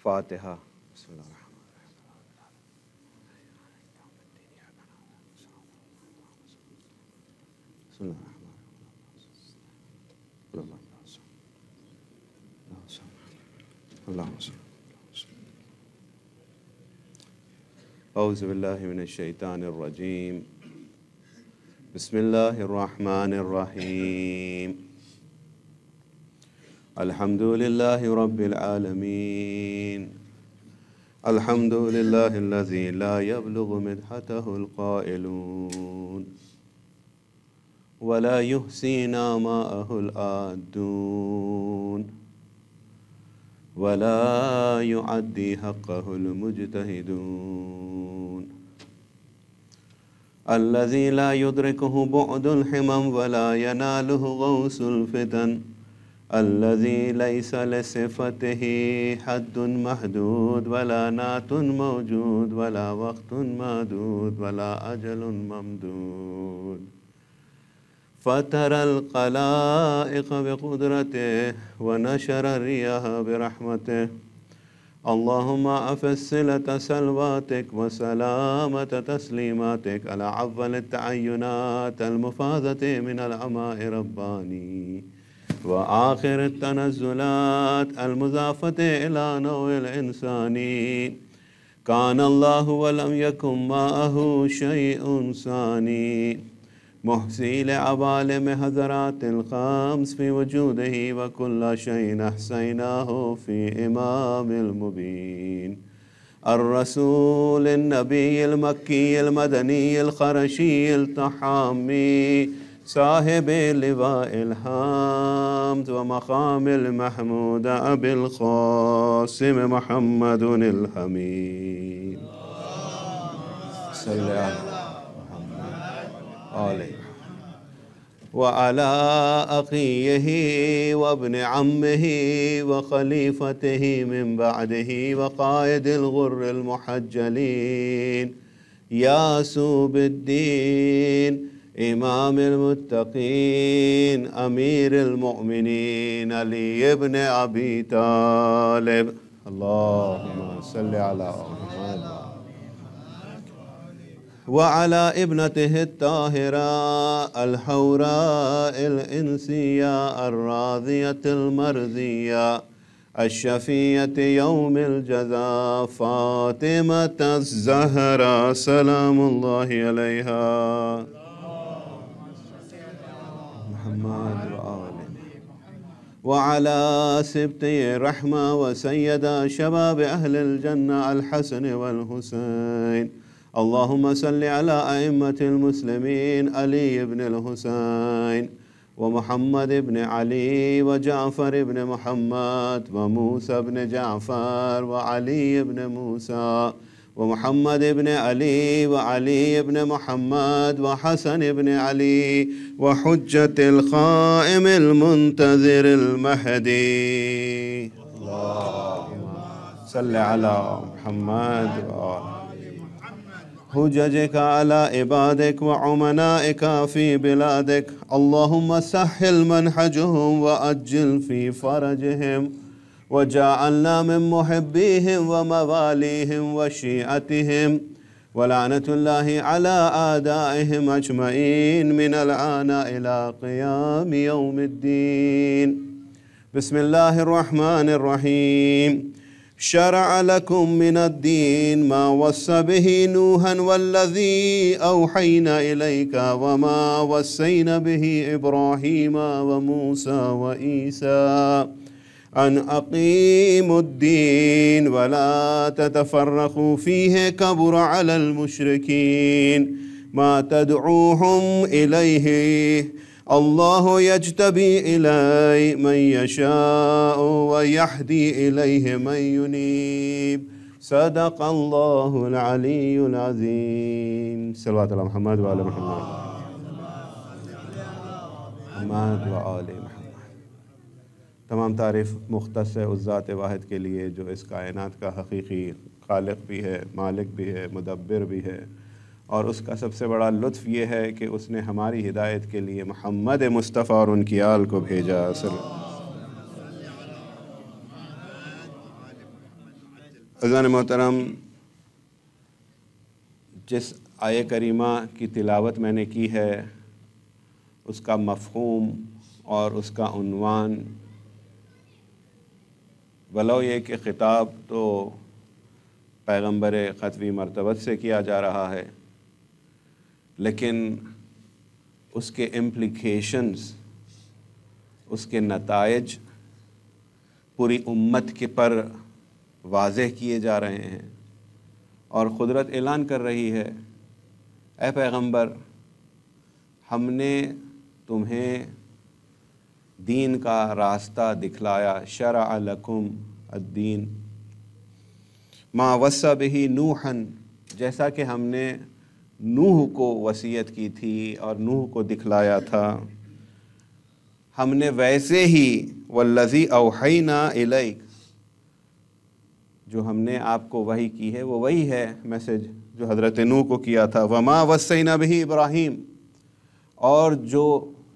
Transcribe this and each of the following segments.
فاتحہ. بسم اللہ الرحمن الرحیم. اعوذ باللہ من الشیطان الرجیم. بسم اللہ الرحمن الرحیم. الحمد للہ رب العالمین. الحمد للہ الذی لا یبلغ مدحتہ القائلون ولا یحصی نعماءہ العادون ولا يعدي حقه المجتهدون. الذي لا يدركه بعد الحمم ولا يناله غوث الفتن. الذي ليس لصفته حد محدود ولا نعت موجود ولا وقت معدود ولا أجل ممدود. فتر القلائق بقدرته ونشر الرياح برحمته. اللهم أفس صلة سلواتك وسلامة تسليماتك على أول التعينات المفاضة من العماء رباني وآخر التنزلات المضافة إلى نوع الإنساني. كان الله ولم يكن معه شيء ثاني. محصي لعوالم حضرات الخمس في وجوده وكل شيء أحصيناه في إمام المبين. الرسول النبي المكي المدني الخرشي التحامي صاحب لواء الحمد ومقام المحمود أبي القاسم محمد الحميد. صلى على عليه وعلى أخيه وابن عمه وخليفته من بعده وقائد الغر المحجلين ياسوب الدين إمام المتقين أمير المؤمنين علي بن أبي طالب. اللهم صل على محمد وعلى ابنته الطاهرة الحوراء الإنسية الراضية المرضية الشفية يوم الجزاء فاطمة الزهراء سلام الله عليها. محمد وعلى سبطي الرحمة وسيد شباب أهل الجنة الحسن والحسين. اللهم صل على أئمة المسلمين علي بن الحسين ومحمد بن علي وجعفر بن محمد وموسى بن جعفر وعلي بن موسى ومحمد بن علي وعلي بن محمد وحسن بن علي وحجة القائم المنتظر المهدي. اللهم صل على محمد وآله حججك على عبادك وعمنائك في بلادك. اللهم سهل منهجهم وأجل في فرجهم وجعلنا من محبيهم ومواليهم وشيعتهم ولعنة الله على أعدائهم أجمعين من الآن إلى قيام يوم الدين. بسم الله الرحمن الرحيم. شرع لكم من الدين ما وصى به نوحا والذي أوحينا إليك وما وصينا به إبراهيم وموسى وعيسى أن أقيموا الدين ولا تتفرقوا فيه كبر على المشركين ما تدعوهم إليه. الله يجتبي إليه من يشاء ويهدي إليه من ينيب. صدق الله العلي العظيم. صلوات على محمد وآل محمد محمد وآل محمد. تمام تعریف مختص ہے اس ذات واحد کے لیے جو اس کائنات کا حقیقی خالق بھی ہے، مالک بھی ہے، مدبر بھی ہے، اور اس کا سب سے بڑا لطف یہ ہے کہ اس نے ہماری ہدایت کے لیے محمد مصطفیٰ اور ان کی آل کو بھیجا. عزیزان محترم، جس آیہ کریمہ کی تلاوت میں نے کی ہے اس کا مفہوم اور اس کا عنوان، ولو یہ کہ خطاب تو پیغمبر ختوی مرتبت سے کیا جا رہا ہے، لیکن اس کے امپلیکیشنز، اس کے نتائج پوری امت کے پر واضح کیے جا رہے ہیں، اور قدرت اعلان کر رہی ہے، اے پیغمبر، ہم نے تمہیں دین کا راستہ دکھلایا، شرع لکم الدین ما وصی بہ نوحا، جیسا کہ ہم نے نوح کو وصیت کی تھی اور نوح کو دکھلایا تھا، ہم نے ویسے ہی والذی اوحینا الیک، جو ہم نے آپ کو وحی کی ہے وہ وہی ہے میسج جو حضرت نوح کو کیا تھا، وما وصینا بہ ابراہیم، اور جو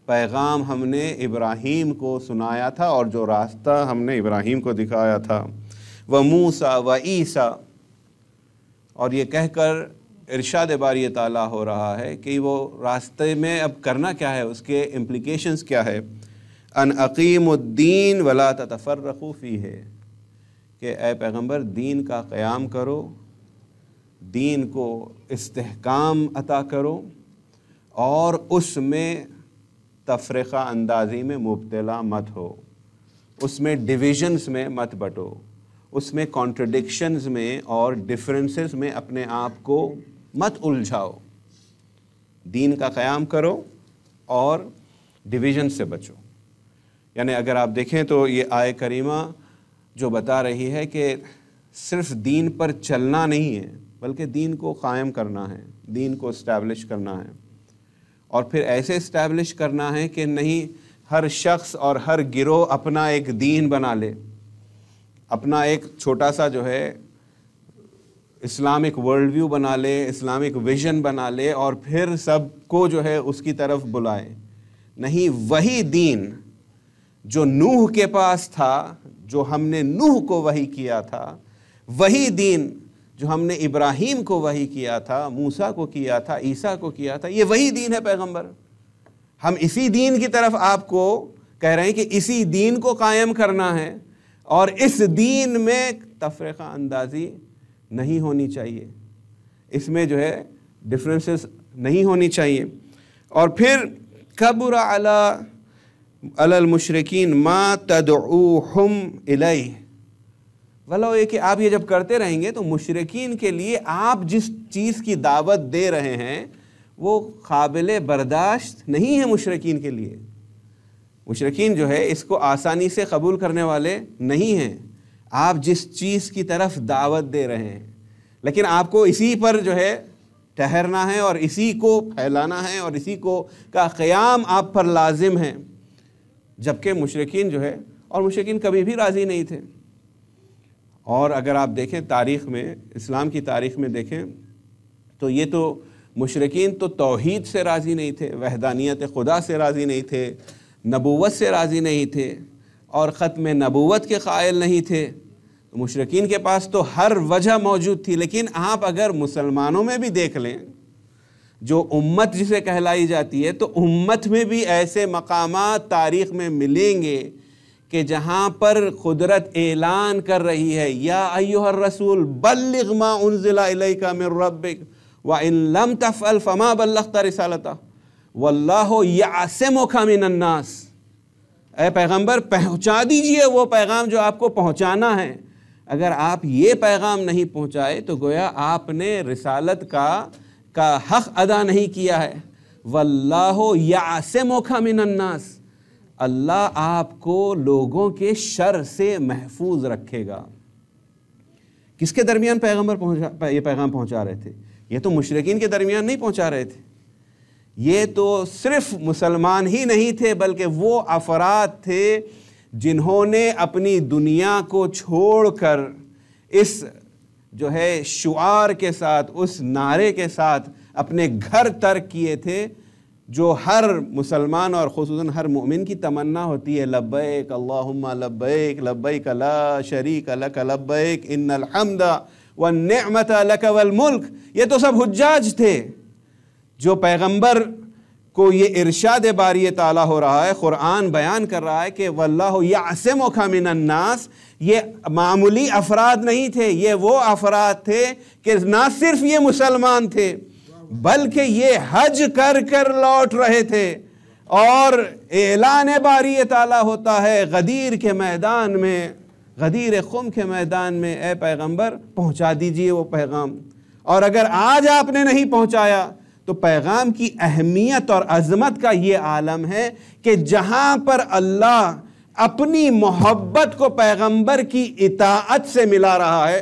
پیغام ہم نے ابراہیم کو سنایا تھا اور جو راستہ ہم نے ابراہیم کو دکھایا تھا، وموسیٰ وعیسیٰ، اور یہ کہہ کر ارشاد باری تعالیٰ ہو رہا ہے کہ وہ راستے میں اب کرنا کیا ہے، اس کے امپلیکیشنز کیا ہے، ان اقیموا الدین ولا تتفرقوا فیہ، کہ اے پیغمبر دین کا قیام کرو، دین کو استحکام عطا کرو، اور اس میں تفرقہ اندازی میں مبتلا مت ہو، اس میں ڈویژنز میں مت بٹو، اس میں کانٹرڈکشنز میں اور ڈفرینسز میں اپنے آپ کو مت الجھاؤ، دین کا قیام کرو اور ڈویژن سے بچو۔ یعنی اگر آپ دیکھیں تو یہ آیہ کریمہ جو بتا رہی ہے کہ صرف دین پر چلنا نہیں ہے، بلکہ دین کو قائم کرنا ہے، دین کو اسٹیبلش کرنا ہے، اور پھر ایسے اسٹیبلش کرنا ہے کہ نہیں ہر شخص اور ہر گروہ اپنا ایک دین بنا لے، اپنا ایک چھوٹا سا جو ہے اسلامک ورلڈ ویو بنا لے، اسلامک ویژن بنا لے، اور پھر سب کو جو ہے اس کی طرف بلائے۔ نہیں، وہی دین جو نوح کے پاس تھا، جو ہم نے نوح کو وحی کیا تھا، وہی دین جو ہم نے ابراہیم کو وحی کیا تھا، موسیٰ کو کیا تھا، عیسیٰ کو کیا تھا، یہ وہی دین ہے پیغمبر۔ ہم اسی دین کی طرف آپ کو کہہ رہے ہیں کہ اسی دین کو قائم کرنا ہے، اور اس دین میں تفرقہ اندازی نہیں ہونی چاہیے، اس میں جو ہے ڈفرینسز نہیں ہونی چاہیے۔ اور پھر کبر علی المشرکین ما تدعوہم الیہ، ولو یہ کہ آپ یہ جب کرتے رہیں گے تو مشرکین کے لیے آپ جس چیز کی دعوت دے رہے ہیں وہ قابل برداشت نہیں ہے مشرکین کے لیے۔ مشرکین جو ہے اس کو آسانی سے قبول کرنے والے نہیں ہیں، آپ جس چیز کی طرف دعوت دے رہے ہیں، لیکن آپ کو اسی پر جو ہے ٹھہرنا ہے اور اسی کو پھیلانا ہے اور اسی کو کا قیام آپ پر لازم ہے، جبکہ مشرکین جو ہے، اور مشرکین کبھی بھی راضی نہیں تھے۔ اور اگر آپ دیکھیں تاریخ میں، اسلام کی تاریخ میں دیکھیں تو یہ تو مشرکین تو توحید سے راضی نہیں تھے، وحدانیت خدا سے راضی نہیں تھے، نبوت سے راضی نہیں تھے، اور ختم نبوت کے قائل نہیں تھے۔ مشرکین کے پاس تو ہر وجہ موجود تھی، لیکن آپ اگر مسلمانوں میں بھی دیکھ لیں، جو امت جسے کہلائی جاتی ہے، تو امت میں بھی ایسے مقامات تاریخ میں ملیں گے کہ جہاں پر قدرت اعلان کر رہی ہے، یا ایھا الرسول بلغ ما انزل الیک من ربک وان لم تفعل فما بلغت رسالتہ واللہ یعصمک من الناس، اے پیغمبر پہنچا دیجئے وہ پیغام جو آپ کو پہنچانا ہے، اگر آپ یہ پیغام نہیں پہنچائے تو گویا آپ نے رسالت کا حق ادا نہیں کیا ہے۔ واللہ یعصمک من الناس، اللہ آپ کو لوگوں کے شر سے محفوظ رکھے گا۔ کس کے درمیان پیغمبر یہ پیغام پہنچا رہے تھے؟ یہ تو مشرکین کے درمیان نہیں پہنچا رہے تھے، یہ تو صرف مسلمان ہی نہیں تھے، بلکہ وہ افراد تھے جنہوں نے اپنی دنیا کو چھوڑ کر اس جو ہے شعار کے ساتھ، اس نعرے کے ساتھ اپنے گھر ترک کیے تھے، جو ہر مسلمان اور خصوصاً ہر مومن کی تمنا ہوتی ہے، لبیک اللہم لبیک لبیک لا شریک لک لبیک ان الحمد والنعمت لک والملک، یہ تو سب حجاج تھے. جو پیغمبر کو یہ ارشاد باری تعالیٰ ہو رہا ہے، قرآن بیان کر رہا ہے کہ واللہ یعصمک من الناس، یہ معمولی افراد نہیں تھے، یہ وہ افراد تھے کہ نہ صرف یہ مسلمان تھے بلکہ یہ حج کر کر لوٹ رہے تھے، اور اعلان باری تعالیٰ ہوتا ہے غدیر کے میدان میں، غدیر خم کے میدان میں، اے پیغمبر پہنچا دیجئے وہ پیغام. اور اگر آج آپ نے نہیں پہنچایا تو پیغام کی اہمیت اور عظمت کا یہ عالم ہے کہ جہاں پر اللہ اپنی محبت کو پیغمبر کی اطاعت سے ملا رہا ہے،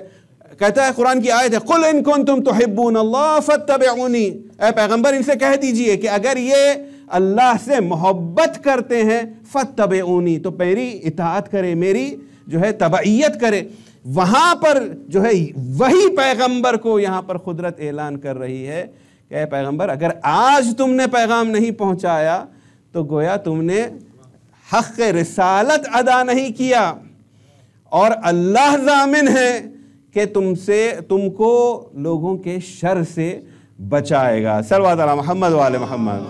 کہتا ہے قرآن کی آیت ہے قُلْ إِن كُنْتُمْ تُحِبُّونَ اللَّهَ فَاتَّبِعُونِي، اے پیغمبر ان سے کہہ دیجئے کہ اگر یہ اللہ سے محبت کرتے ہیں فَاتَّبِعُونِي، تو میری اطاعت کرے، میری جو ہے تبعیت کرے. وہاں پر جو ہے وہی پیغمبر کو یہاں پر قدرت اعلان کر رہی ہے کہ اے پیغمبر اگر آج تم نے پیغام نہیں پہنچایا تو گویا تم نے حق رسالت ادا نہیں کیا، اور اللہ ضامن ہے کہ تم کو لوگوں کے شر سے بچائے گا. صلوات علی محمد و آل محمد.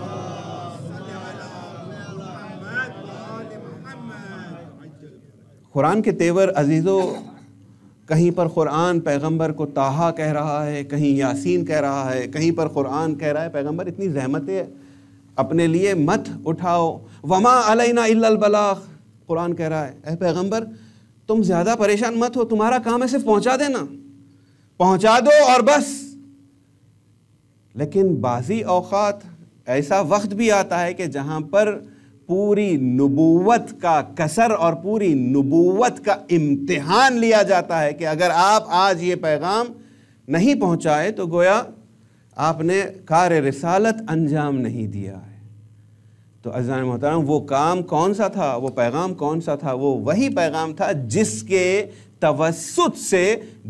قرآن کے تیور عزیزو، کہیں پر قرآن پیغمبر کو طٰہٰ کہہ رہا ہے، کہیں یاسین کہہ رہا ہے، کہیں پر قرآن کہہ رہا ہے پیغمبر اتنی زحمتیں اپنے لیے مت اٹھاؤ، وما علینا الا البلاغ. قرآن کہہ رہا ہے اے پیغمبر تم زیادہ پریشان مت ہو، تمہارا کام ہے صرف پہنچا دینا، پہنچا دو اور بس. لیکن بعضی اوقات ایسا وقت بھی آتا ہے کہ جہاں پر پوری نبوت کا کسر اور پوری نبوت کا امتحان لیا جاتا ہے کہ اگر آپ آج یہ پیغام نہیں پہنچائے تو گویا آپ نے کار رسالت انجام نہیں دیا ہے. تو عزیزان محترم وہ کام کون سا تھا، وہ پیغام کون سا تھا؟ وہ وہی پیغام تھا جس کے توسط سے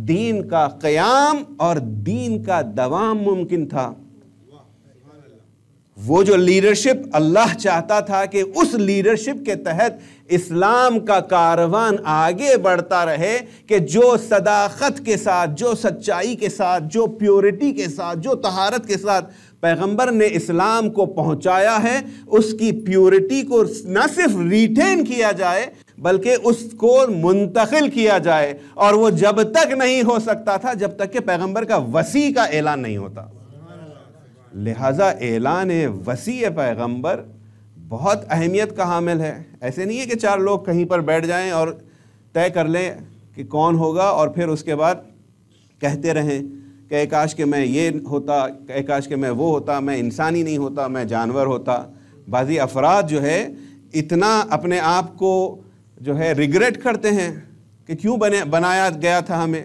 دین کا قیام اور دین کا دوام ممکن تھا. وہ جو لیڈرشپ اللہ چاہتا تھا کہ اس لیڈرشپ کے تحت اسلام کا کاروان آگے بڑھتا رہے، کہ جو صداقت کے ساتھ، جو سچائی کے ساتھ، جو پیورٹی کے ساتھ، جو طہارت کے ساتھ پیغمبر نے اسلام کو پہنچایا ہے، اس کی پیورٹی کو نہ صرف ریٹین کیا جائے بلکہ اس کو منتقل کیا جائے. اور وہ جب تک نہیں ہو سکتا تھا جب تک کہ پیغمبر کا وصی کا اعلان نہیں ہوتا. لہٰذا اعلان وصی پیغمبر بہت اہمیت کا حامل ہے. ایسے نہیں ہے کہ چار لوگ کہیں پر بیٹھ جائیں اور طے کر لیں کہ کون ہوگا اور پھر اس کے بعد کہتے رہیں کہ کاش کہ میں یہ ہوتا، کہ کاش کہ میں وہ ہوتا، میں انسانی نہیں ہوتا، میں جانور ہوتا. بعضی افراد جو ہے اتنا اپنے آپ کو جو ہے ریگریٹ کرتے ہیں کہ کیوں بنایا گیا تھا ہمیں.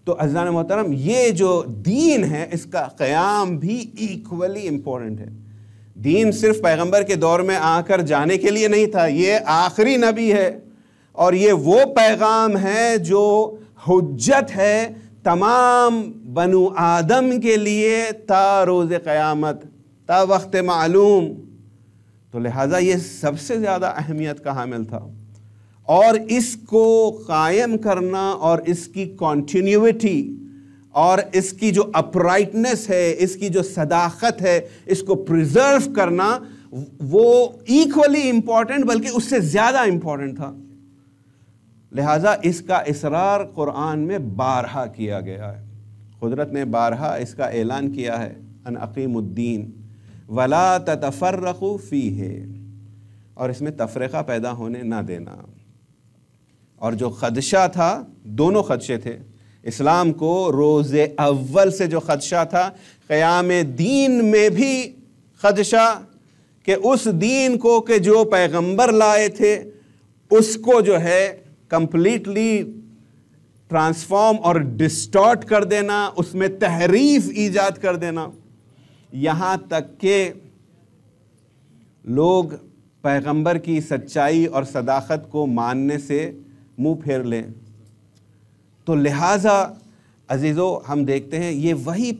تو عزیزان محترم یہ جو دین ہے اس کا قیام بھی ایکولی امپورٹنٹ ہے. دین صرف پیغمبر کے دور میں آ کر جانے کے لیے نہیں تھا، یہ آخری نبی ہے اور یہ وہ پیغام ہے جو حجت ہے تمام بنو آدم کے لیے تا روز قیامت، تا وقت معلوم. تو لہٰذا یہ سب سے زیادہ اہمیت کا حامل تھا، اور اس کو قائم کرنا اور اس کی کنٹینیوٹی اور اس کی جو اپرائٹنس ہے، اس کی جو صداقت ہے، اس کو پریزرو کرنا وہ ایکولی امپورٹنٹ بلکہ اس سے زیادہ امپورٹنٹ تھا. لہٰذا اس کا اصرار قرآن میں بارہا کیا گیا ہے. قدرت نے بارہا اس کا اعلان کیا ہے ان اقیم الدین ولا تتفرقوا فیہ، اور اس میں تفرقہ پیدا ہونے نہ دینا. اور جو خدشہ تھا، دونوں خدشے تھے. اسلام کو روز اول سے جو خدشہ تھا، قیام دین میں بھی خدشہ کہ اس دین کو کہ جو پیغمبر لائے تھے اس کو جو ہے کمپلیٹلی ٹرانسفارم اور ڈسٹارٹ کر دینا، اس میں تحریف ایجاد کر دینا، یہاں تک کہ لوگ پیغمبر کی سچائی اور صداقت کو ماننے سے منہ پھیر لیں. تو لہٰذا عزیزو ہم دیکھتے ہیں یہ وہی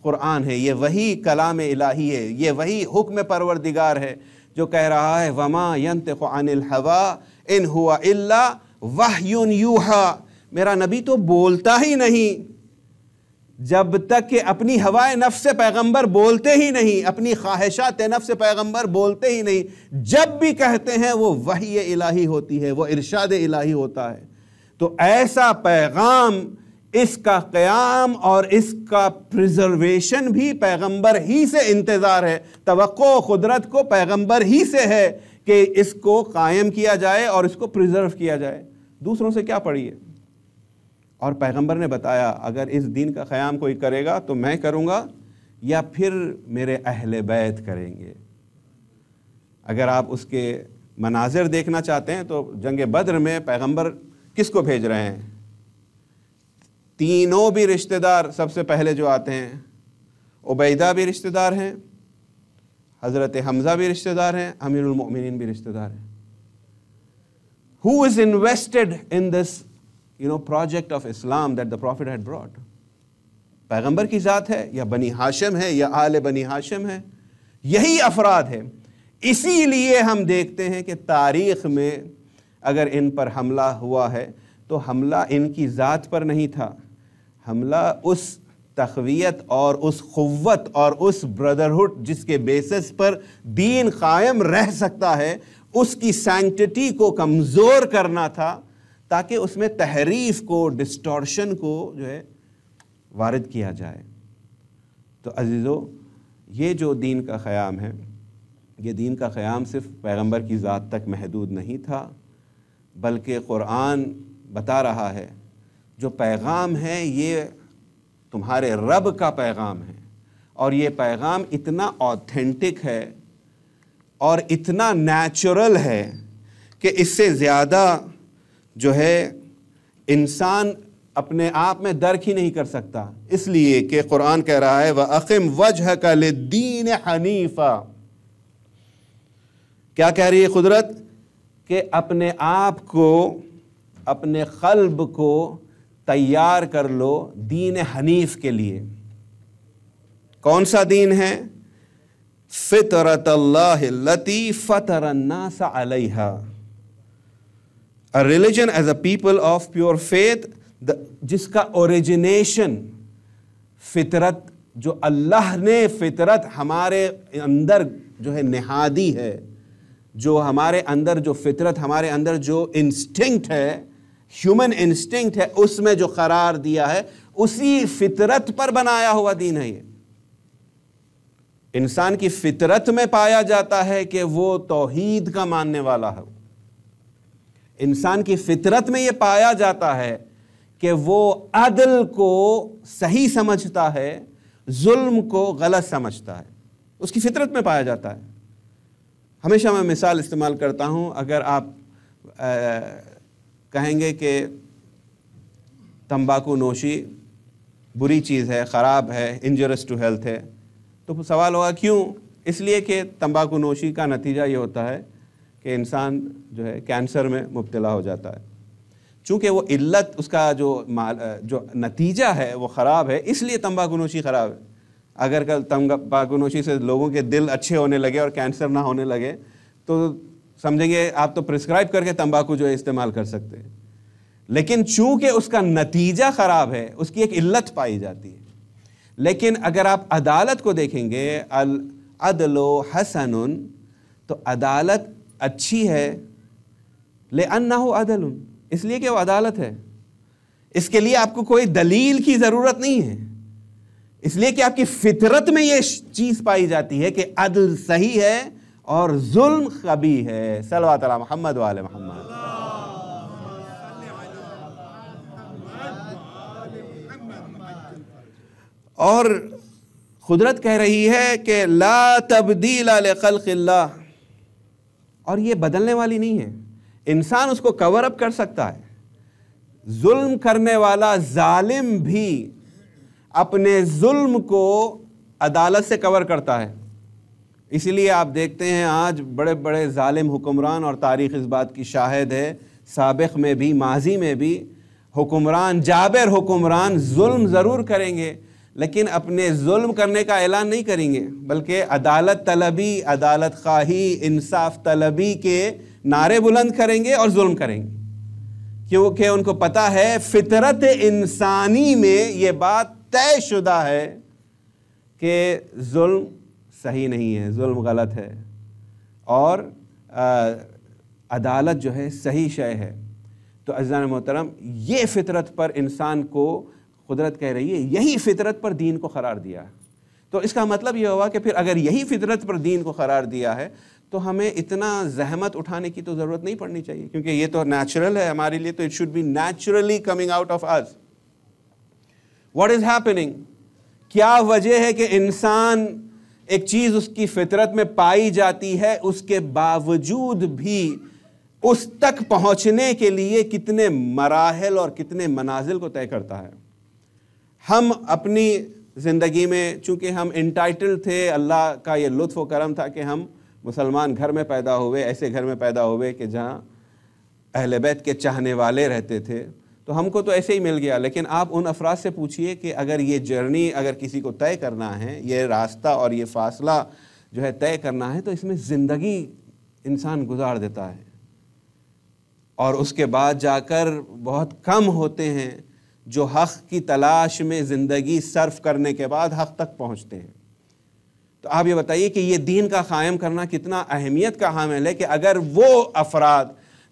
قرآن ہے، یہ وہی کلام الہی ہے، یہ وہی حکم پروردگار ہے جو کہہ رہا ہے وما ینطق عن الہوی ان ہوا الا وحی یوحی، میرا نبی تو بولتا ہی نہیں جب تک کہ اپنی ہوائے نفس سے پیغمبر بولتے ہی نہیں، اپنی خواہشات نفس سے پیغمبر بولتے ہی نہیں، جب بھی کہتے ہیں وہ وحی الہی ہوتی ہے، وہ ارشاد الہی ہوتا ہے۔ تو ایسا پیغام، اس کا قیام اور اس کا پریزرویشن بھی پیغمبر ہی سے انتظار ہے، توقع و قدرت کو پیغمبر ہی سے ہے کہ اس کو قائم کیا جائے اور اس کو پریزرو کیا جائے، دوسروں سے کیا پڑھیے۔ اور پیغمبر نے بتایا اگر اس دین کا قیام کوئی کرے گا تو میں کروں گا یا پھر میرے اہل بیت کریں گے۔ اگر آپ اس کے مناظر دیکھنا چاہتے ہیں تو جنگ بدر میں پیغمبر کس کو بھیج رہے ہیں؟ تینوں بھی رشتہ دار سب سے پہلے جو آتے ہیں، عبیدہ بھی رشتہ دار ہیں، حضرت حمزہ بھی رشتہ دار ہیں، امیر المؤمنین بھی رشتہ دار ہیں۔ Who is invested in this project of Islam that the Prophet had brought? پیغمبر کی ذات ہے یا بنی ہاشم ہے یا آل بنی ہاشم ہے، یہی افراد ہے۔ اسی لیے ہم دیکھتے ہیں کہ تاریخ میں اگر ان پر حملہ ہوا ہے تو حملہ ان کی ذات پر نہیں تھا، حملہ اس تقویت اور اس قوت اور اس بردرہڈ جس کے بیسس پر دین قائم رہ سکتا ہے، اس کی سینکٹٹی کو کمزور کرنا تھا تاکہ اس میں تحریف کو، ڈسٹورشن کو جو ہے وارد کیا جائے۔ تو عزیزو، یہ جو دین کا قیام ہے، یہ دین کا قیام صرف پیغمبر کی ذات تک محدود نہیں تھا، بلکہ قرآن بتا رہا ہے جو پیغام ہے یہ تمہارے رب کا پیغام ہے، اور یہ پیغام اتنا آتھینٹک ہے اور اتنا نیچرل ہے کہ اس سے زیادہ جو ہے انسان اپنے آپ میں درک ہی نہیں کر سکتا، اس لیے کہ قرآن کہہ رہا ہے وَأَقِمْ وَجْهَكَ لِلدِّينِ حَنِيفًا۔ کیا کہہ رہی ہے قدرت؟ کہ اپنے آپ کو، اپنے قلب کو تیار کر لو دین حنیف کے لیے۔ کون سا دین ہے؟ فطرت اللہ التی فطر الناس علیہا، a religion as a people of pure faith، جس کا اوریجنیشن فطرت، جو اللہ نے فطرت ہمارے اندر جو ہے نہادی ہے، جو ہمارے اندر جو فطرت، ہمارے اندر جو انسٹنکٹ ہے، ہیومن انسٹنکٹ ہے، اس میں جو قرار دیا ہے، اسی فطرت پر بنایا ہوا دین ہے۔ یہ انسان کی فطرت میں پایا جاتا ہے کہ وہ توحید کا ماننے والا ہے، انسان کی فطرت میں یہ پایا جاتا ہے کہ وہ عدل کو صحیح سمجھتا ہے، ظلم کو غلط سمجھتا ہے، اس کی فطرت میں پایا جاتا ہے۔ ہمیشہ میں مثال استعمال کرتا ہوں، اگر آپ کہیں گے کہ تمباکو نوشی بری چیز ہے، خراب ہے، انجریس ٹو ہیلتھ ہے، تو سوال ہوگا کیوں؟ اس لیے کہ تمباکو نوشی کا نتیجہ یہ ہوتا ہے کہ انسان جو ہے کینسر میں مبتلا ہو جاتا ہے۔ چونکہ وہ علت، اس کا جو نتیجہ ہے وہ خراب ہے، اس لیے تمباکو نوشی خراب ہے۔ اگر کل تمباکو نوشی سے لوگوں کے دل اچھے ہونے لگے اور کینسر نہ ہونے لگے تو سمجھیں گے آپ تو پرسکرائب کر کے تمباکو جو ہے استعمال کر سکتے ہیں، لیکن چونکہ اس کا نتیجہ خراب ہے، اس کی ایک علت پائی جاتی ہے۔ لیکن اگر آپ عدالت کو دیکھیں گے، العدل حسن، تو عدالت اچھی ہے، لأنہ عدل، اس لیے کہ وہ عدالت ہے۔ اس کے لیے آپ کو کوئی دلیل کی ضرورت نہیں ہے، اس لیے کہ آپ کی فطرت میں یہ چیز پائی جاتی ہے کہ عدل صحیح ہے اور ظلم قبیح ہے۔ صلوات علی محمد وآل محمد۔ اور قدرت کہہ رہی ہے کہ لا تبدیل لخلق اللہ، اور یہ بدلنے والی نہیں ہے، انسان اس کو کور اپ کر سکتا ہے۔ ظلم کرنے والا ظالم بھی اپنے ظلم کو عدالت سے کور کرتا ہے۔ اسی لیے آپ دیکھتے ہیں آج بڑے بڑے ظالم حکمران، اور تاریخ اس بات کی شاہد ہے، سابق میں بھی ماضی میں بھی حکمران، جابر حکمران ظلم ضرور کریں گے لیکن اپنے ظلم کرنے کا اعلان نہیں کریں گے، بلکہ عدالت طلبی، عدالت خواہی، انصاف طلبی کے نعرے بلند کریں گے اور ظلم کریں گے، کیونکہ ان کو پتہ ہے فطرت انسانی میں یہ بات طے شدہ ہے کہ ظلم صحیح نہیں ہے، ظلم غلط ہے، اور عدالت جو ہے صحیح شے ہے۔ تو عزیزان محترم، یہ فطرت پر انسان کو قدرت کہہ رہی ہے، یہی فطرت پر دین کو قرار دیا ہے۔ تو اس کا مطلب یہ ہوا کہ پھر اگر یہی فطرت پر دین کو قرار دیا ہے تو ہمیں اتنا زحمت اٹھانے کی تو ضرورت نہیں پڑنی چاہیے، کیونکہ یہ تو نیچرل ہے ہمارے لیے، تو it should be naturally coming out of us۔ What is happening? کیا وجہ ہے کہ انسان ایک چیز اس کی فطرت میں پائی جاتی ہے، اس کے باوجود بھی اس تک پہنچنے کے لیے کتنے مراحل اور کتنے منازل کو طے کرتا ہے؟ ہم اپنی زندگی میں چونکہ ہم انٹائٹل تھے، اللہ کا یہ لطف و کرم تھا کہ ہم مسلمان گھر میں پیدا ہوئے، ایسے گھر میں پیدا ہوئے کہ جہاں اہل بیت کے چاہنے والے رہتے تھے، تو ہم کو تو ایسے ہی مل گیا۔ لیکن آپ ان افراد سے پوچھئے کہ اگر یہ جرنی اگر کسی کو طے کرنا ہے، یہ راستہ اور یہ فاصلہ جو ہے طے کرنا ہے، تو اس میں زندگی انسان گزار دیتا ہے، اور اس کے بعد جا کر بہت کم ہوتے ہیں جو حق کی تلاش میں زندگی صرف کرنے کے بعد حق تک پہنچتے ہیں۔ تو آپ یہ بتائیے کہ یہ دین کا قائم کرنا کتنا اہمیت کا حامل ہے کہ اگر وہ افراد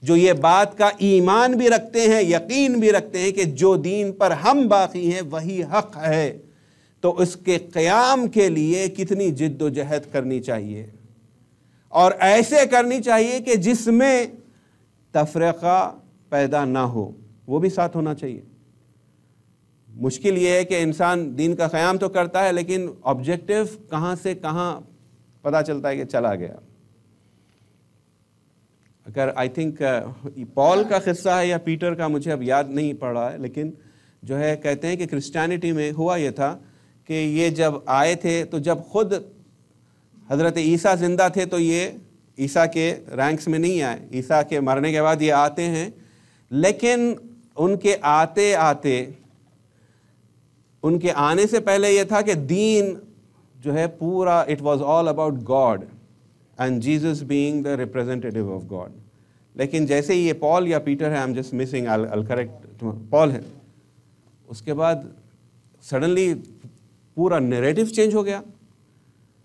جو یہ بات کا ایمان بھی رکھتے ہیں، یقین بھی رکھتے ہیں کہ جو دین پر ہم باقی ہیں وہی حق ہے، تو اس کے قیام کے لیے کتنی جد و جہد کرنی چاہیے، اور ایسے کرنی چاہیے کہ جس میں تفرقہ پیدا نہ ہو، وہ بھی ساتھ ہونا چاہیے۔ مشکل یہ ہے کہ انسان دین کا قیام تو کرتا ہے لیکن آبجیکٹیو کہاں سے کہاں پتہ چلتا ہے کہ چلا گیا۔ اگر آئی تھنک پال کا قصہ ہے یا پیٹر کا، مجھے اب یاد نہیں پڑ رہا ہے، لیکن جو ہے کہتے ہیں کہ کرسچینٹی میں ہوا یہ تھا کہ یہ جب آئے تھے تو جب خود حضرت عیسیٰ زندہ تھے تو یہ عیسیٰ کے رینکس میں نہیں آئے، عیسیٰ کے مرنے کے بعد یہ آتے ہیں، لیکن ان کے آنے سے پہلے یہ تھا کہ دین جو ہے پورا it was all about God and Jesus being the representative of God. لیکن جیسے ہی یہ پال یا پیٹر ہے، I'm just missing, I'll correct، پال ہے، اس کے بعد سڈنلی پورا نیریٹو چینج ہو گیا۔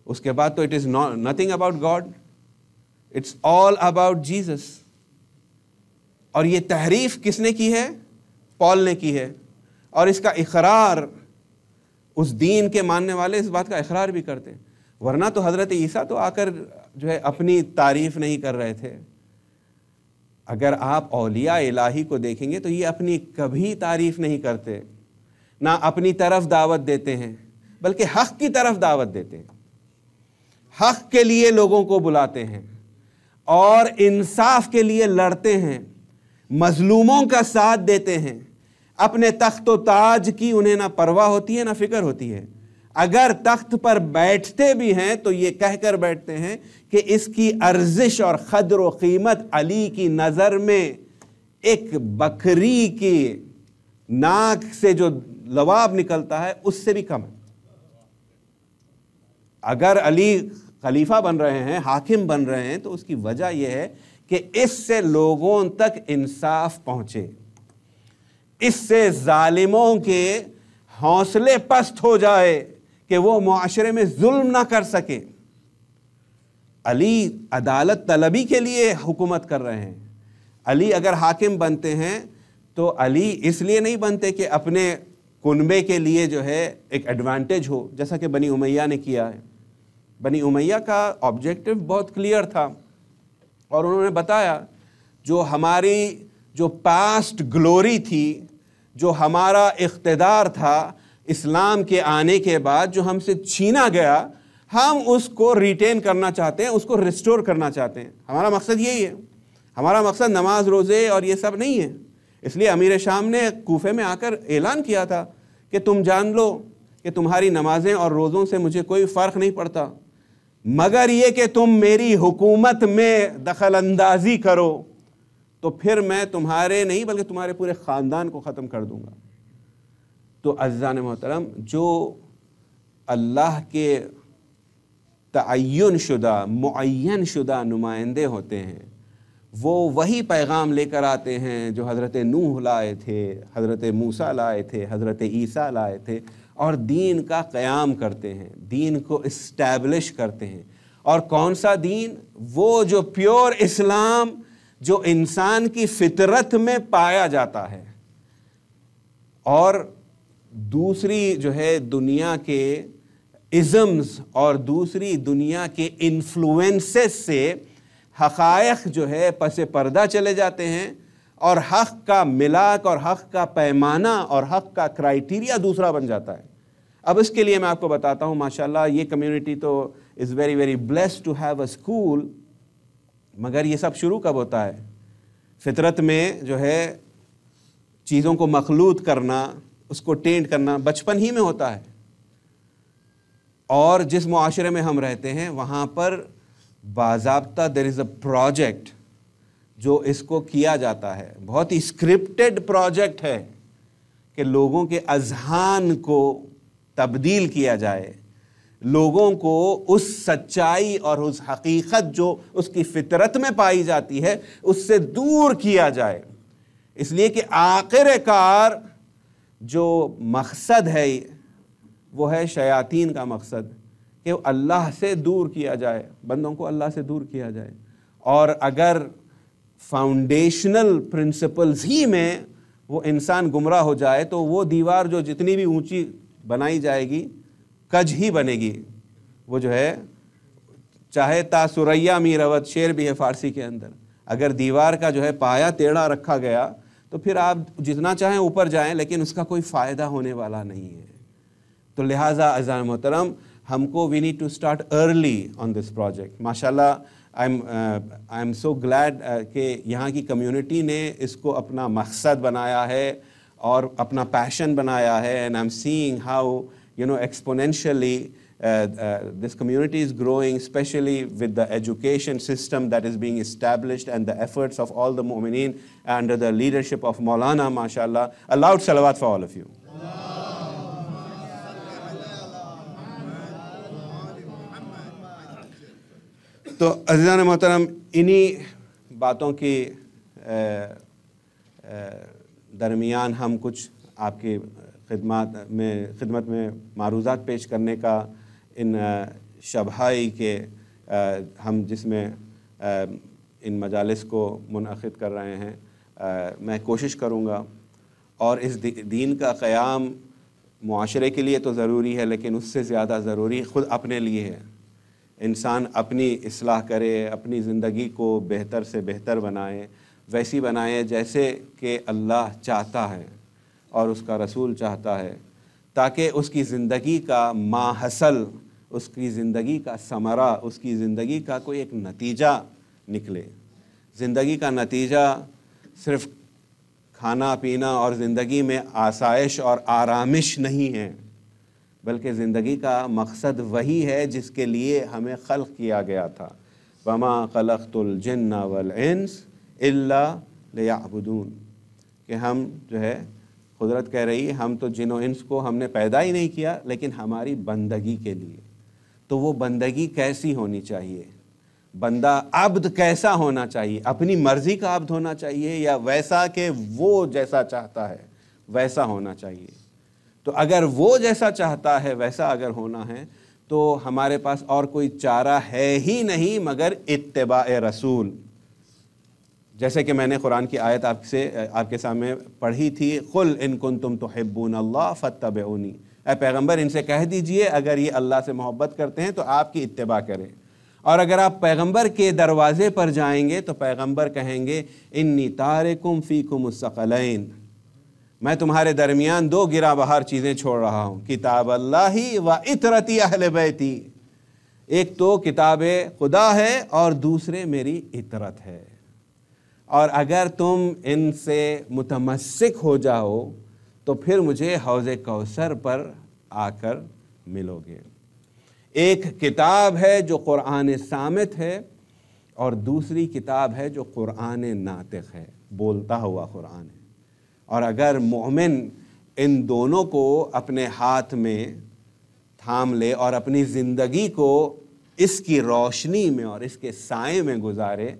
اس کے بعد تو it is nothing about God, it's all about Jesus. اور یہ تحریف کس نے کی ہے؟ پال نے کی ہے، اور اس کا اقرار اس دین کے ماننے والے اس بات کا اقرار بھی کرتے ہیں، ورنہ تو حضرت عیسیٰ تو آ کر جو ہے اپنی تعریف نہیں کر رہے تھے۔ اگر آپ اولیاء الہی کو دیکھیں گے تو یہ اپنی کبھی تعریف نہیں کرتے، نہ اپنی طرف دعوت دیتے ہیں، بلکہ حق کی طرف دعوت دیتے ہیں، حق کے لیے لوگوں کو بلاتے ہیں اور انصاف کے لیے لڑتے ہیں، مظلوموں کا ساتھ دیتے ہیں۔ اپنے تخت و تاج کی انہیں نہ پرواہ ہوتی ہے نہ فکر ہوتی ہے۔ اگر تخت پر بیٹھتے بھی ہیں تو یہ کہہ کر بیٹھتے ہیں کہ اس کی ارزش اور قدر و قیمت علی کی نظر میں ایک بکری کی ناک سے جو لواب نکلتا ہے اس سے بھی کم ہے۔ اگر علی خلیفہ بن رہے ہیں، حاکم بن رہے ہیں، تو اس کی وجہ یہ ہے کہ اس سے لوگوں تک انصاف پہنچے، اس سے ظالموں کے حوصلے پست ہو جائے کہ وہ معاشرے میں ظلم نہ کر سکے۔ علی عدالت طلبی کے لیے حکومت کر رہے ہیں۔ علی اگر حاکم بنتے ہیں تو علی اس لیے نہیں بنتے کہ اپنے کنبے کے لیے جو ہے ایک ایڈوانٹیج ہو، جیسا کہ بنی امیہ نے کیا ہے۔ بنی امیہ کا آبجیکٹو بہت کلیئر تھا، اور انہوں نے بتایا جو ہماری جو پاسٹ گلوری تھی، جو ہمارا اقتدار تھا اسلام کے آنے کے بعد جو ہم سے چھینا گیا، ہم اس کو ریٹین کرنا چاہتے ہیں، اس کو ریسٹور کرنا چاہتے ہیں۔ ہمارا مقصد یہی ہے، ہمارا مقصد نماز روزے اور یہ سب نہیں ہے۔ اس لیے امیر شام نے کوفے میں آ کر اعلان کیا تھا کہ تم جان لو کہ تمہاری نمازیں اور روزوں سے مجھے کوئی فرق نہیں پڑتا، مگر یہ کہ تم میری حکومت میں دخل اندازی کرو تو پھر میں تمہارے نہیں بلکہ تمہارے پورے خاندان کو ختم کر دوں گا۔ تو عزیزان محترم، جو اللہ کے تعین شدہ معین شدہ نمائندے ہوتے ہیں، وہ وہی پیغام لے کر آتے ہیں جو حضرت نوح لائے تھے، حضرت موسیٰ لائے تھے، حضرت عیسیٰ لائے تھے، اور دین کا قیام کرتے ہیں، دین کو اسٹیبلش کرتے ہیں۔ اور کون سا دین؟ وہ جو پیور اسلام جو انسان کی فطرت میں پایا جاتا ہے، اور دوسری جو ہے دنیا کے ازمز اور دوسری دنیا کے انفلوئنسز سے حقائق جو ہے پس پردہ چلے جاتے ہیں، اور حق کا ملاک اور حق کا پیمانہ اور حق کا کرائیٹیریا دوسرا بن جاتا ہے۔ اب اس کے لیے میں آپ کو بتاتا ہوں، ماشاءاللہ یہ کمیونٹی تو is very very blessed to have a school, مگر یہ سب شروع کب ہوتا ہے؟ فطرت میں جو ہے چیزوں کو مخلوط کرنا، اس کو ٹینٹ کرنا بچپن ہی میں ہوتا ہے، اور جس معاشرے میں ہم رہتے ہیں وہاں پر باضابطہ دیر از اے پروجیکٹ جو اس کو کیا جاتا ہے، بہت ہی اسکرپٹڈ پروجیکٹ ہے کہ لوگوں کے اذہان کو تبدیل کیا جائے، لوگوں کو اس سچائی اور اس حقیقت جو اس کی فطرت میں پائی جاتی ہے اس سے دور کیا جائے، اس لیے کہ آخر کار جو مقصد ہے وہ ہے شیاطین کا مقصد، کہ اللہ سے دور کیا جائے، بندوں کو اللہ سے دور کیا جائے۔ اور اگر فاؤنڈیشنل پرنسپلز ہی میں وہ انسان گمراہ ہو جائے تو وہ دیوار جو جتنی بھی اونچی بنائی جائے گی کج ہی بنے گی، وہ جو ہے چاہے تا سریا می روت، شعر بھی ہے فارسی کے اندر، اگر دیوار کا جو ہے پایا ٹیڑھا رکھا گیا تو پھر آپ جتنا چاہیں اوپر جائیں لیکن اس کا کوئی فائدہ ہونے والا نہیں ہے۔ تو لہٰذا عزیزان محترم، ہم کو we need to start early on this project. ماشاءاللہ آئی ایم سو گلیڈ کہ یہاں کی کمیونٹی نے اس کو اپنا مقصد بنایا ہے اور اپنا پیشن بنایا ہے، and I am seeing how exponentially this community is growing, especially with the education system that is being established and the efforts of all the mu'mineen under the leadership of Maulana, mashallah. A loud salawat for all of you. تو عزیزان محترم، انہی باتوں کی درمیان ہم کچھ آپ کی خدمت میں معروضات پیش کرنے کا ان شبہائی کے ہم جس میں ان مجالس کو منعقد کر رہے ہیں، میں کوشش کروں گا، اور اس دین کا قیام معاشرے کے لیے تو ضروری ہے لیکن اس سے زیادہ ضروری خود اپنے لیے ہے۔ انسان اپنی اصلاح کرے، اپنی زندگی کو بہتر سے بہتر بنائے، ویسی بنائے جیسے کہ اللہ چاہتا ہے اور اس کا رسول چاہتا ہے، تاکہ اس کی زندگی کا ماحصل، اس کی زندگی کا ثمرہ، اس کی زندگی کا کوئی ایک نتیجہ نکلے۔ زندگی کا نتیجہ صرف کھانا پینا اور زندگی میں آسائش اور آرامش نہیں ہے، بلکہ زندگی کا مقصد وہی ہے جس کے لیے ہمیں خلق کیا گیا تھا۔ وَمَا خَلَقْتُ الْجِنَّ وَالْإِنسَ إِلَّا لِيَعْبُدُونَ، کہ ہم جو ہے قدرت کہہ رہی ہے ہم تو جن و انس کو ہم نے پیدا ہی نہیں کیا لیکن ہماری بندگی کے لیے۔ تو وہ بندگی کیسی ہونی چاہیے؟ بندہ عبد کیسا ہونا چاہیے؟ اپنی مرضی کا عبد ہونا چاہیے یا ویسا کہ وہ جیسا چاہتا ہے ویسا ہونا چاہیے؟ تو اگر وہ جیسا چاہتا ہے ویسا اگر ہونا ہے تو ہمارے پاس اور کوئی چارہ ہے ہی نہیں مگر اتباع رسول۔ جیسے کہ میں نے قرآن کی آیت آپ کے سامنے پڑھی تھی، قُلْ إِن كُنتُمْ تُحِبُّونَ اللَّهَ فَاتَّبِعُونِي، اے پیغمبر ان سے کہہ دیجئے اگر یہ اللہ سے محبت کرتے ہیں تو آپ کی اتباع کریں، اور اگر آپ پیغمبر کے دروازے پر جائیں گے تو پیغمبر کہیں گے انی تارکم فیکم الثقلین، میں تمہارے درمیان دو گراں بہار چیزیں چھوڑ رہا ہوں، کتاب اللہ و اطرتی اہل بیتی، ایک تو کتاب خدا ہے اور دوسرے میری اطرت ہے، اور اگر تم ان سے متمسک ہو جاؤ تو پھر مجھے حوض کوثر پر آ کر ملو گے۔ ایک کتاب ہے جو قرآن صامت ہے اور دوسری کتاب ہے جو قرآن ناطق ہے، بولتا ہوا قرآن ہے، اور اگر مومن ان دونوں کو اپنے ہاتھ میں تھام لے اور اپنی زندگی کو اس کی روشنی میں اور اس کے سائے میں گزارے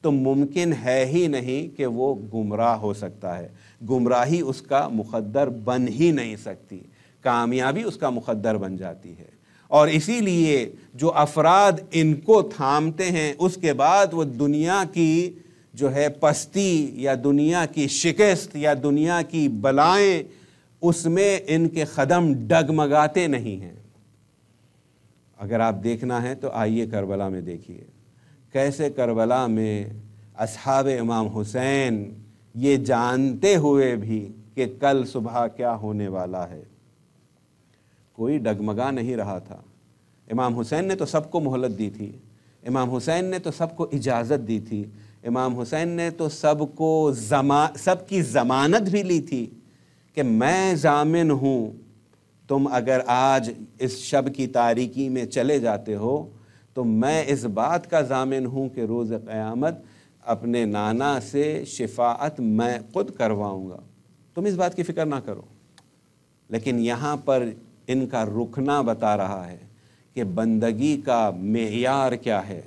تو ممکن ہے ہی نہیں کہ وہ گمراہ ہو سکتا ہے. گمراہی اس کا مقدر بن ہی نہیں سکتی، کامیابی اس کا مقدر بن جاتی ہے. اور اسی لیے جو افراد ان کو تھامتے ہیں اس کے بعد وہ دنیا کی جو ہے پستی یا دنیا کی شکست یا دنیا کی بلائیں اس میں ان کے قدم ڈگمگاتے نہیں ہیں. اگر آپ دیکھنا ہے تو آئیے کربلا میں دیکھیے کیسے کربلا میں اصحاب امام حسین یہ جانتے ہوئے بھی کہ کل صبح کیا ہونے والا ہے کوئی ڈگمگا نہیں رہا تھا. امام حسین نے تو سب کو مہلت دی تھی، امام حسین نے تو سب کو اجازت دی تھی، امام حسین نے تو سب کی ضمانت بھی لی تھی کہ میں ضامن ہوں، تم اگر آج اس شب کی تاریکی میں چلے جاتے ہو تو میں اس بات کا ضامن ہوں کہ روز قیامت اپنے نانا سے شفاعت میں خود کرواؤں گا، تم اس بات کی فکر نہ کرو. لیکن یہاں پر ان کا رکنا بتا رہا ہے کہ بندگی کا معیار کیا ہے.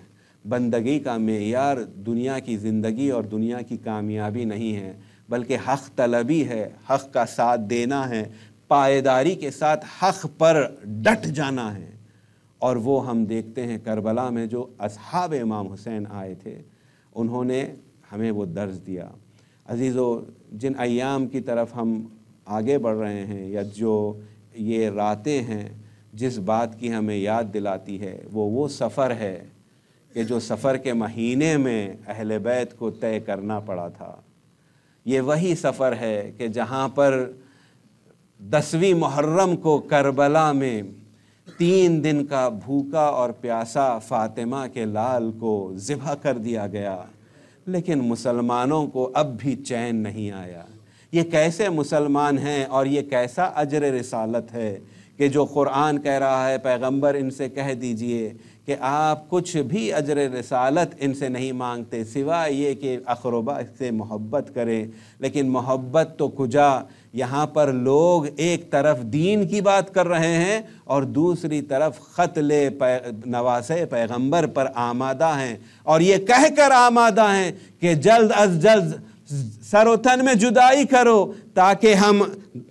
بندگی کا معیار دنیا کی زندگی اور دنیا کی کامیابی نہیں ہے، بلکہ حق طلبی ہے، حق کا ساتھ دینا ہے، پائیداری کے ساتھ حق پر ڈٹ جانا ہے. اور وہ ہم دیکھتے ہیں کربلا میں جو اصحاب امام حسین آئے تھے انہوں نے ہمیں وہ درس دیا. عزیزو، جن ایام کی طرف ہم آگے بڑھ رہے ہیں یا جو یہ راتیں ہیں جس بات کی ہمیں یاد دلاتی ہے وہ سفر ہے کہ جو سفر کے مہینے میں اہل بیت کو طے کرنا پڑا تھا. یہ وہی سفر ہے کہ جہاں پر 10ویں محرم کو کربلا میں 3 دن کا بھوکا اور پیاسا فاطمہ کے لال کو ذبح کر دیا گیا، لیکن مسلمانوں کو اب بھی چین نہیں آیا. یہ کیسے مسلمان ہیں اور یہ کیسا اجر رسالت ہے کہ جو قرآن کہہ رہا ہے پیغمبر ان سے کہہ دیجئے کہ آپ کچھ بھی اجر رسالت ان سے نہیں مانگتے سوائے یہ کہ اقربا سے محبت کریں. لیکن محبت تو کجا، یہاں پر لوگ ایک طرف دین کی بات کر رہے ہیں اور دوسری طرف قتل نواسے پیغمبر پر آمادہ ہیں، اور یہ کہہ کر آمادہ ہیں کہ جلد از جلد سر و تن میں جدائی کرو تاکہ ہم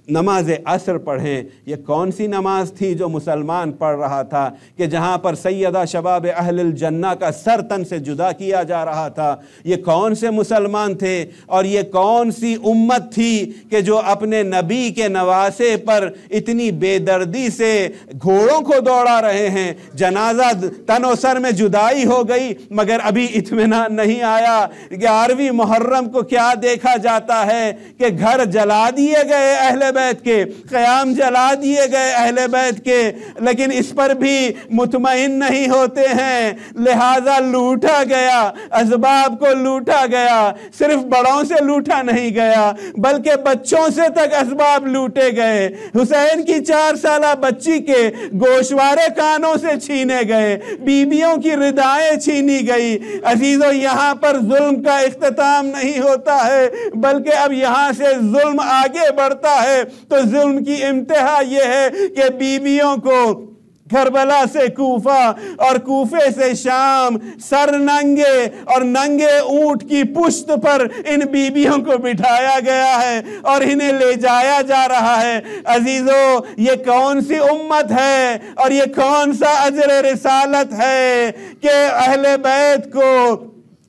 نماز عصر پڑھیں. یہ کون سی نماز تھی جو مسلمان پڑھ رہا تھا کہ جہاں پر سیدہ شباب اہل الجنہ کا سر تن سے جدا کیا جا رہا تھا؟ یہ کون سے مسلمان تھے اور یہ کون سی امت تھی کہ جو اپنے نبی کے نواسے پر اتنی بے دردی سے گھوڑوں کو دوڑا رہے ہیں؟ جنازہ تن و سر میں جدائی ہو گئی مگر ابھی اطمینان نہیں آیا. 11ویں محرم کو کیا دیکھا جاتا ہے کہ گھر جلا دیے گئے اہل بیت کے، قیام جلا دیے گئے اہل بیت کے، لیکن اس پر بھی مطمئن نہیں ہوتے ہیں، لہذا لوٹا گیا، اسباب کو لوٹا گیا. صرف بڑوں سے لوٹا نہیں گیا بلکہ بچوں سے تک اسباب لوٹے گئے. حسین کی 4 سالہ بچی کے گوشوارے کانوں سے چھینے گئے، بیویوں کی ردائیں چھینی گئی. عزیزو، یہاں پر ظلم کا اختتام نہیں ہوتا ہے بلکہ اب یہاں سے ظلم آگے بڑھتا ہے. تو ظلم کی انتہا یہ ہے کہ بیویوں کو کربلا سے کوفہ اور کوفے سے شام سر ننگے اور ننگے اونٹ کی پشت پر ان بیویوں کو بٹھایا گیا ہے اور انہیں لے جایا جا رہا ہے. عزیزو، یہ کون سی امت ہے اور یہ کون سا اجر رسالت ہے کہ اہل بیت کو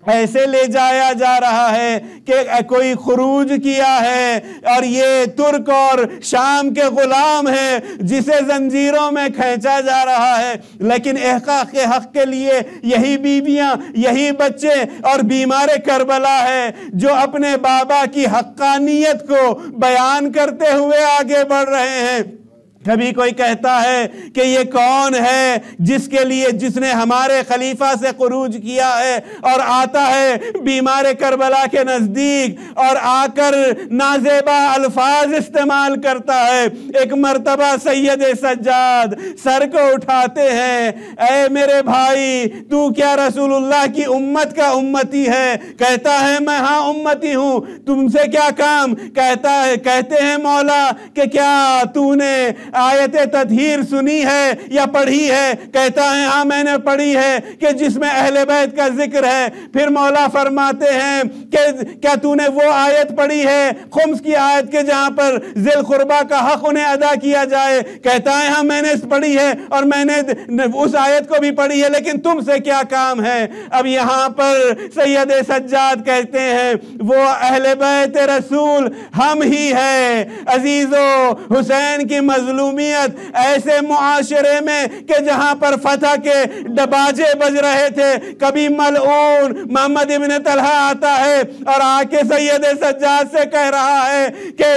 ایسے لے جایا جا رہا ہے کہ کوئی خروج کیا ہے اور یہ ترک اور شام کے غلام ہیں جسے زنجیروں میں کھینچا جا رہا ہے، لیکن احقاق کے حق کے لیے یہی بیویاں، یہی بچے اور بیمار کربلا ہے جو اپنے بابا کی حقانیت کو بیان کرتے ہوئے آگے بڑھ رہے ہیں. کبھی کوئی کہتا ہے کہ یہ کون ہے جس نے ہمارے خلیفہ سے خروج کیا ہے، اور آتا ہے بیمار کربلا کے نزدیک اور آ کر نازیبا الفاظ استعمال کرتا ہے. ایک مرتبہ سید سجاد سر کو اٹھاتے ہیں، اے میرے بھائی، تو کیا رسول اللہ کی امت کا امتی ہے؟ کہتا ہے میں ہاں امتی ہوں. تم سے کیا کام؟ کہتے ہیں مولا کہ کیا تو نے آیت تطہیر سنی ہے یا پڑھی ہے؟ کہتا ہے ہاں میں نے پڑھی ہے کہ جس میں اہل بیت کا ذکر ہے۔ پھر مولا فرماتے ہیں کہ کیا تو نے وہ آیت پڑھی ہے خمس کی آیت کے جہاں پر ذی القربہ کا حق انہیں ادا کیا جائے؟ کہتا ہے ہاں میں نے پڑھی ہے اور میں نے اس آیت کو بھی پڑھی ہے، لیکن تم سے کیا کام ہے؟ اب یہاں پر سید سجاد کہتے ہیں وہ اہل بیت رسول ہم ہی ہے عزیزو۔ حسین کی مظلومیت ایسے معاشرے میں کہ جہاں پر فتح کے ڈباجے بج رہے تھے، کبھی ملعون محمد ابن طلحہ آتا ہے اور آ کے سید سجاد سے کہہ رہا ہے کہ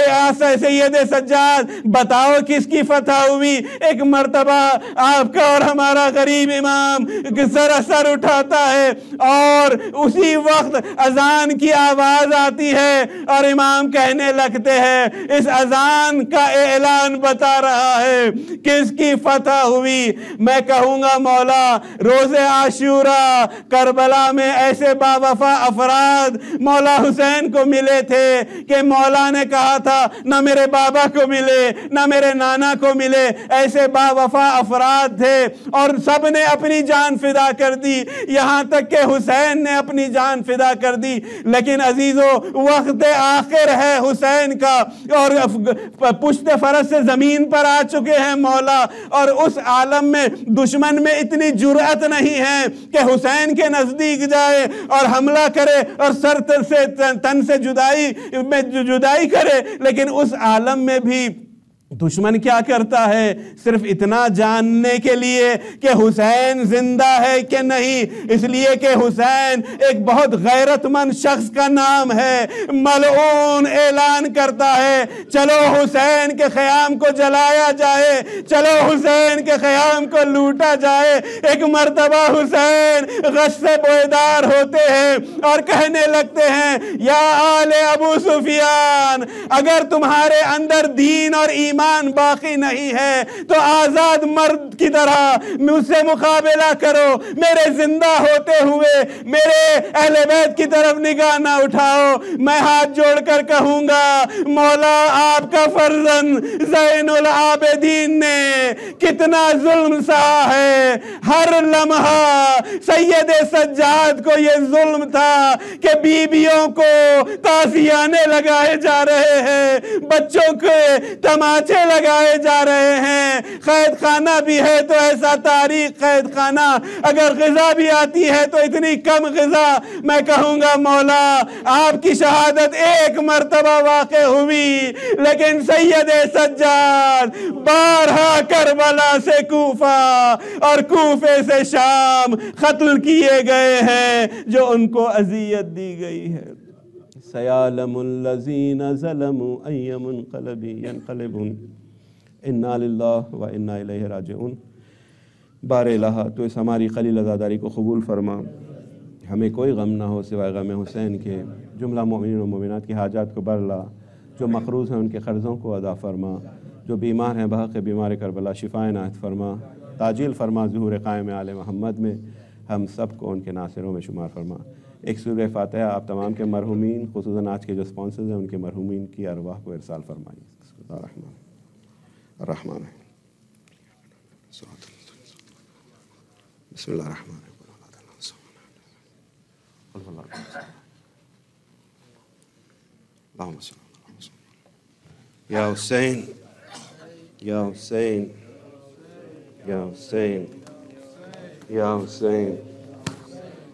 سید سجاد بتاؤ کس کی فتح ہوئی؟ ایک مرتبہ آپ کا اور ہمارا غریب امام سر اٹھاتا ہے اور اسی وقت اذان کی آواز آتی ہے اور امام کہنے لگتے ہیں اس اذان کا اعلان بتا رہا ہے کس کی فتح ہوئی۔ میں کہوں گا مولا روز عاشورہ کربلا میں ایسے باوفا افراد مولا حسین کو ملے تھے کہ مولا نے کہا تھا نہ میرے بابا کو ملے نہ میرے نانا کو ملے، ایسے باوفا افراد تھے اور سب نے اپنی جان فدا کر دی، یہاں تک کہ حسین نے اپنی جان فدا کر دی۔ لیکن عزیزو وقت آخر ہے حسین کا اور پشت فرس سے زمین پر آ چکے ہیں مولا، اور اس عالم میں دشمن میں اتنی جرأت نہیں ہے کہ حسین کے نزدیک جائے اور حملہ کرے اور سر سے تن سے جدائی کرے۔ لیکن اس عالم میں بھی دشمن کیا کرتا ہے؟ صرف اتنا جاننے کے لیے کہ حسین زندہ ہے کہ نہیں، اس لیے کہ حسین ایک بہت غیرت مند شخص کا نام ہے، ملعون اعلان کرتا ہے چلو حسین کے خیام کو جلایا جائے، چلو حسین کے خیام کو لوٹا جائے۔ ایک مرتبہ حسین غش سے بیدار ہوتے ہیں اور کہنے لگتے ہیں یا آل ابو سفیان، اگر تمہارے اندر دین اور ایمان باقی نہیں ہے تو آزاد مرد کی طرح مجھ سے مقابلہ کرو، میرے زندہ ہوتے ہوئے میرے اہل بیت کی طرف نگاہ نہ اٹھاؤ۔ میں ہاتھ جوڑ کر کہوں گا مولا آپ کا فرزند زین العابدین نے کتنا ظلم سہا ہے، ہر لمحہ سید سجاد کو یہ ظلم تھا کہ بیویوں کو تازیانے لگائے جا رہے ہیں، بچوں کے تماچے لگائے جا رہے ہیں، قید خانہ بھی ہے تو ایسا تاریخ قید خانہ، اگر غذا بھی آتی ہے تو اتنی کم غذا۔ میں کہوں گا مولا آپ کی شہادت ایک مرتبہ واقع ہوئی، لیکن سید سجاد بارہا کربلا سے کوفہ اور کوفے سے شام قتل کیے گئے ہیں جو ان کو اذیت دی گئی ہے۔ سیعلم الذین ظلموا ای منقلب ینقلبون انا للہ و انا الیہ راجعون۔ بار الہ تو اس ہماری خلیل عزاداری کو قبول فرما، ہمیں کوئی غم نہ ہو سوائے غم حسین کے، جملہ مومنین و مومنات کی حاجات کو برلا، جو مقروض ہیں ان کے قرضوں کو ادا فرما، جو بیمار ہیں بحق بیمار کربلا شفائے عنایت فرما، تعجیل فرما ظہور قائم آل محمد میں، ہم سب کو ان کے ناصروں میں شمار فرما۔ ایک سورہ فاتحہ آپ تمام کے مرحومین خصوصاً آج کے جو سپانسرز ہیں ان کے مرحومین کی ارواح کو ارسال فرمائیے۔ الرحمن بسم اللہ الرحمن الرحیم یا حسین یا حسین یا حسین یا حسین